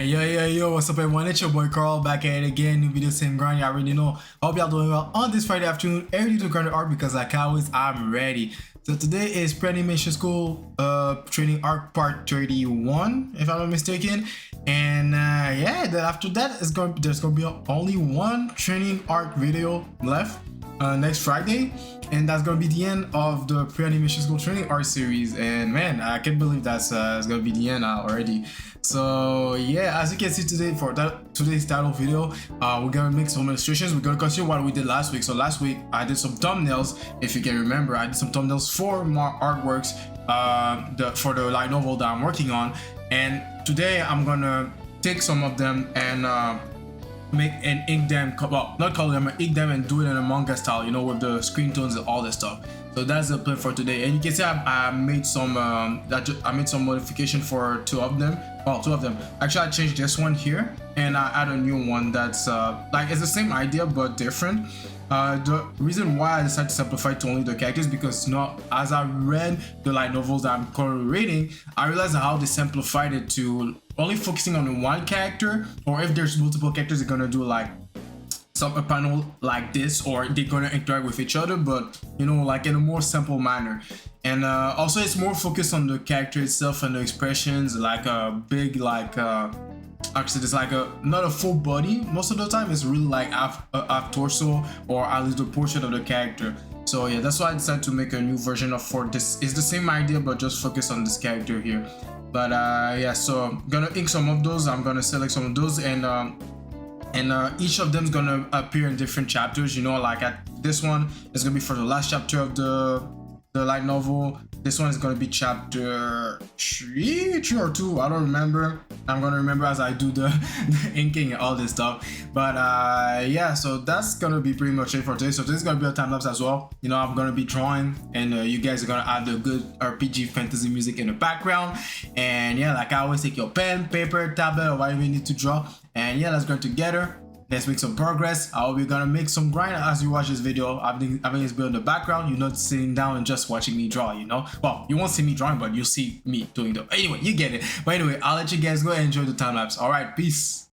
Yo, what's up everyone? It's your boy Carl back at it again. New video, same grind. Y'all already know. I hope y'all doing well on this Friday afternoon. Ready to grind art because like always, I'm ready. So today is pre-animation school training arc part 31, if I'm not mistaken. And yeah, then after that, there's gonna be only one training arc video left next Friday. And that's gonna be the end of the pre-animation school training art series. And man, I can't believe that's it's gonna be the end already. So yeah, as you can see today for today's title video, we're gonna make some illustrations. We're gonna continue what we did last week. So last week I did some thumbnails. If you can remember, I did some thumbnails for my artworks for the light novel that I'm working on. And today I'm gonna take some of them and make and ink them, well, not color them, ink them and do it in a manga style, you know, with the screen tones and all that stuff. So that's the plan for today. And you can see I made some I made some modification for two of them. Actually, I changed this one here and I add a new one that's like it's the same idea but different. The reason why I decided to simplify to only the characters because as I read the light novels that I'm currently reading, I realized how they simplified it to only focusing on one character, or if there's multiple characters, they're gonna do like a panel like this, or they're gonna interact with each other, but you know, like in a more simple manner. And also it's more focused on the character itself and the expressions, like a big actually it's like not a full body most of the time. It's really like half torso or at least a portion of the character. So yeah, that's why I decided to make a new version of for this. It's the same idea but just focus on this character here. But yeah, so I'm gonna ink some of those. I'm gonna select some of those, and each of them is gonna appear in different chapters, you know, like this one is gonna be for the last chapter of the light novel. This one is gonna be chapter 3 or 2, I don't remember. I'm gonna remember as I do the inking and all this stuff. But yeah, so that's gonna be pretty much it for today. So this is gonna be a time lapse as well. You know, I'm gonna be drawing, and you guys are gonna add the good RPG fantasy music in the background. And yeah, like I always, take your pen, paper, tablet, or whatever you need to draw. And yeah, let's go together. Let's make some progress. I hope you're gonna make some grind as you watch this video. I think it's built in the background. You're not sitting down and just watching me draw, you know? Well, you won't see me drawing, but you'll see me doing the... Anyway, you get it. But anyway, I'll let you guys go and enjoy the time lapse. All right, peace.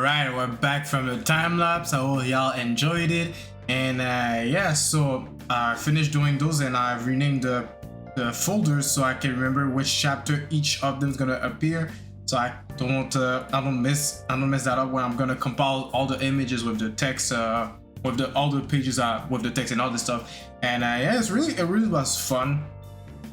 Alright, we're back from the time lapse. I hope y'all enjoyed it. And yeah, so I finished doing those and I've renamed the folders so I can remember which chapter each of them is gonna appear. So I don't mess that up when I'm gonna compile all the images with the text, with all the pages with the text and all this stuff. And yeah, it really was fun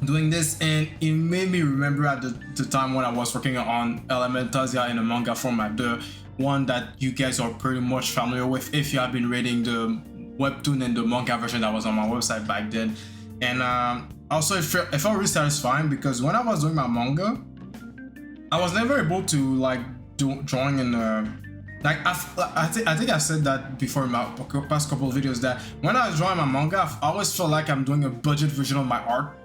doing this, and it made me remember at the time when I was working on Elementasya in a manga format, the one that you guys are pretty much familiar with if you have been reading the webtoon and the manga version that was on my website back then. And also it felt really satisfying because when I was doing my manga, I was never able to like drawing in like I think I said that before in my past couple of videos, that when I was drawing my manga, I always felt like I'm doing a budget version of my art,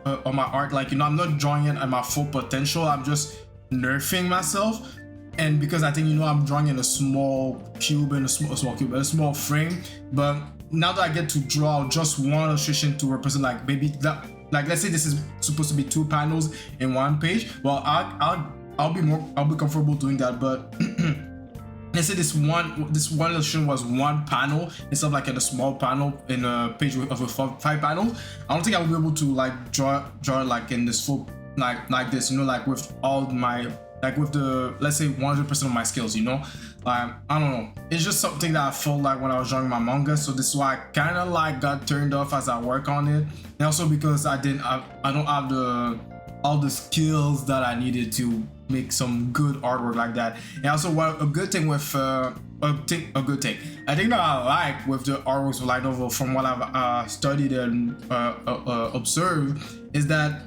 like, you know, I'm not drawing it at my full potential, I'm just nerfing myself. And because I think, you know, I'm drawing in a small cube and a small frame, but now that I get to draw just one illustration to represent like maybe that, like let's say this is supposed to be 2 panels in 1 page, well I'll be comfortable doing that. But let's say this one illustration was 1 panel instead of like in a small panel in a page of 5 panels. I don't think I will be able to like draw like in this full like this, you know, like with all my, like with the, let's say 100% of my skills, you know. I don't know, it's just something that I felt like when I was drawing my manga. So this is why I kind of like got turned off as I work on it, and also because I don't have all the skills that I needed to make some good artwork like that. And also, what a good thing with a good thing I think that I like with the artworks of light novel, from what I've studied and observed, is that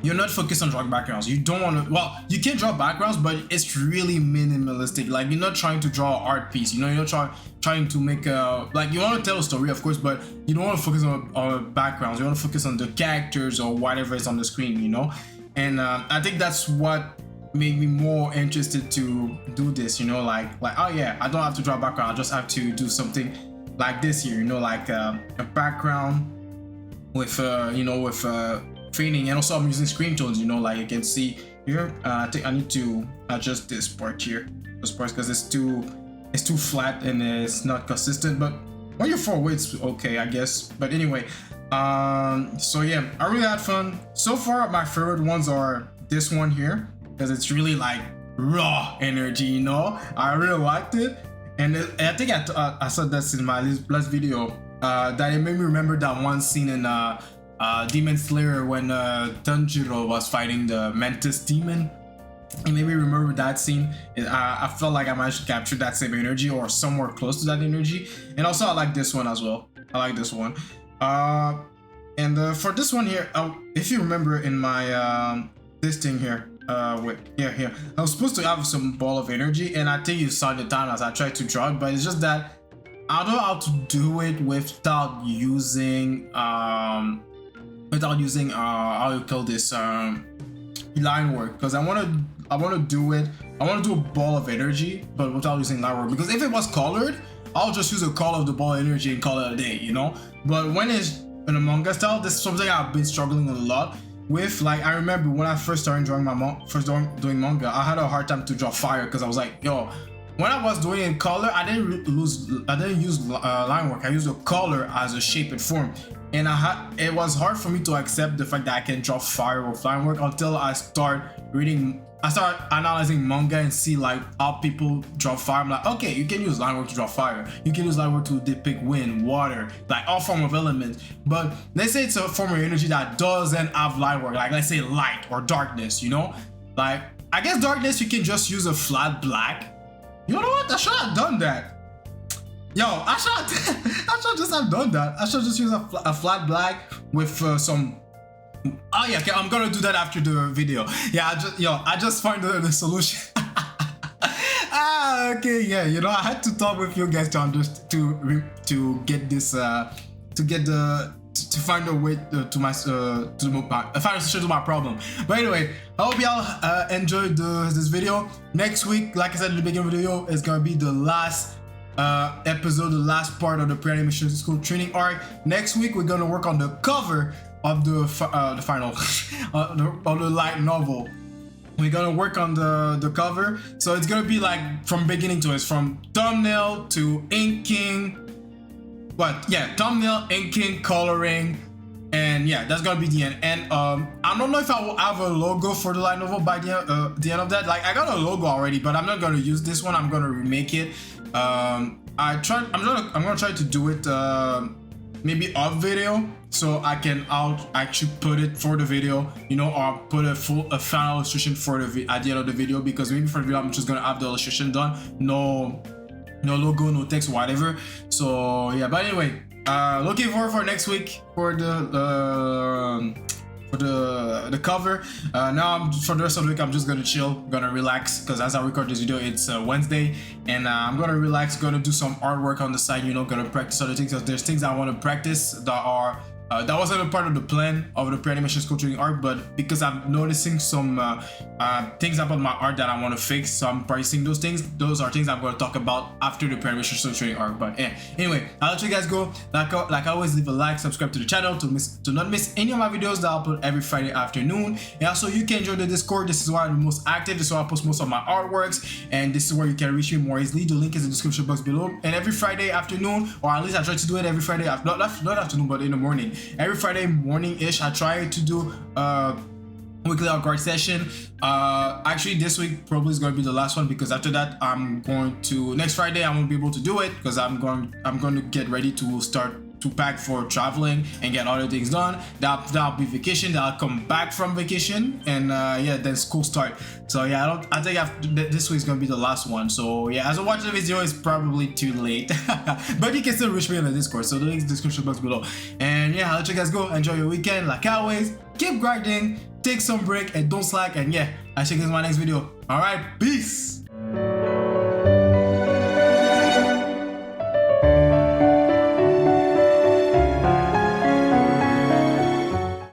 you're not focused on drawing backgrounds. You don't want to, well, you can draw backgrounds, but it's really minimalistic. Like, you're not trying to draw an art piece, you know, you're not trying to make a, like, you want to tell a story, of course, but you don't want to focus on backgrounds. You want to focus on the characters or whatever is on the screen, you know. And I think that's what made me more interested to do this, you know, like oh yeah, I don't have to draw a background, I just have to do something like this here, you know, like a background with you know, with fading. And also I'm using screen tones, you know, like you can see here. I think I need to adjust this part here, because it's too flat and it's not consistent. But when you're far away, it's okay, I guess. But anyway, so yeah, I really had fun so far. My favorite ones are this one here, because it's really like raw energy, you know. I really liked it. And I think I said this in my last video, that it made me remember that one scene in Demon Slayer when Tanjiro was fighting the Mantis demon. It made me remember that scene. I felt like I managed to capture that same energy or somewhere close to that energy. And also I like this one as well. I like this one. And for this one here, if you remember in my this thing here, here, I was supposed to have some ball of energy, and I think you saw the time as I tried to draw it, but it's just that I don't know how to do it without using how you call this, line work, because I want to do a ball of energy, but without using line work. Because if it was colored, I'll just use a color of the ball of energy and call it a day, you know. But when it's in a manga style, this is something I've been struggling a lot with. Like, I remember when I first started drawing doing manga, I had a hard time to draw fire, because I was like, yo, when I was doing in color, I didn't use line work. I used a color as a shape and form, and it was hard for me to accept the fact that I can draw fire with line work until I start analyzing manga and see like how people draw fire. I'm like, okay, you can use line work to draw fire. You can use line work to depict wind, water, like all form of elements. But let's say it's a form of energy that doesn't have line work, like let's say light or darkness, you know? Like, I guess darkness, you can just use a flat black. You know what? I should have done that. Yo, I should just have done that. I should just use a flat black with some. Oh yeah, okay, I'm gonna do that after the video. Yeah, I just found the solution. Okay, yeah, you know, I had to talk with you guys to understand, to get this, to find a way to find a solution to my problem. But anyway, I hope y'all enjoyed this video. Next week, like I said in the beginning of the video, is gonna be the last episode, the last part of the pre-animation school training arc. Next week, we're gonna work on the cover of the final of the light novel. we're gonna work on the cover. So it's gonna be like from beginning to end, from thumbnail to inking, thumbnail, inking, coloring, and yeah, that's gonna be the end. And I don't know if I will have a logo for the light novel by the end of that. Like, I got a logo already, but I'm not gonna use this one. I'm gonna remake it. I'm gonna try to do it maybe off video, so I'll actually put it for the video, you know, or put a final illustration for at the end of the video, because maybe for the video I'm just gonna have the illustration done, no logo, no text, whatever. So yeah, but anyway, looking forward for next week for the cover. Now for the rest of the week I'm just gonna chill, gonna relax, because as I record this video it's Wednesday, and I'm gonna relax, gonna do some artwork on the side, you know, gonna practice other things, because there's things I want to practice that are that wasn't a part of the plan of the pre-animation sculpturing art, but because I'm noticing some things about my art that I want to fix, so I'm pricing those things. Those are things I'm going to talk about after the pre-animation sculpturing art. But yeah, anyway, I'll let you guys go. Like I always, leave a like, subscribe to the channel to not miss any of my videos that I upload every Friday afternoon. And also, you can join the Discord. This is where I'm the most active. This is where I post most of my artworks, and this is where you can reach me more easily. The link is in the description box below. And every Friday afternoon, or at least I try to do it every Friday, not afternoon, but in the morning. Every Friday morning-ish, I try to do weekly art session. Actually this week probably is going to be the last one, because after that I'm going to, next Friday I won't be able to do it, because I'm going to get ready to start to pack for traveling and get other things done. That'll be vacation. I'll come back from vacation, and yeah, then school start. So yeah, I think this week's gonna be the last one. So yeah, as I watch the video, it's probably too late, but you can still reach me in the Discord. So the link is in the description box below. And yeah, I'll let you guys go. Enjoy your weekend. Like always, keep grinding, take some break, and don't slack. And yeah, I'll check you in my next video. All right, peace.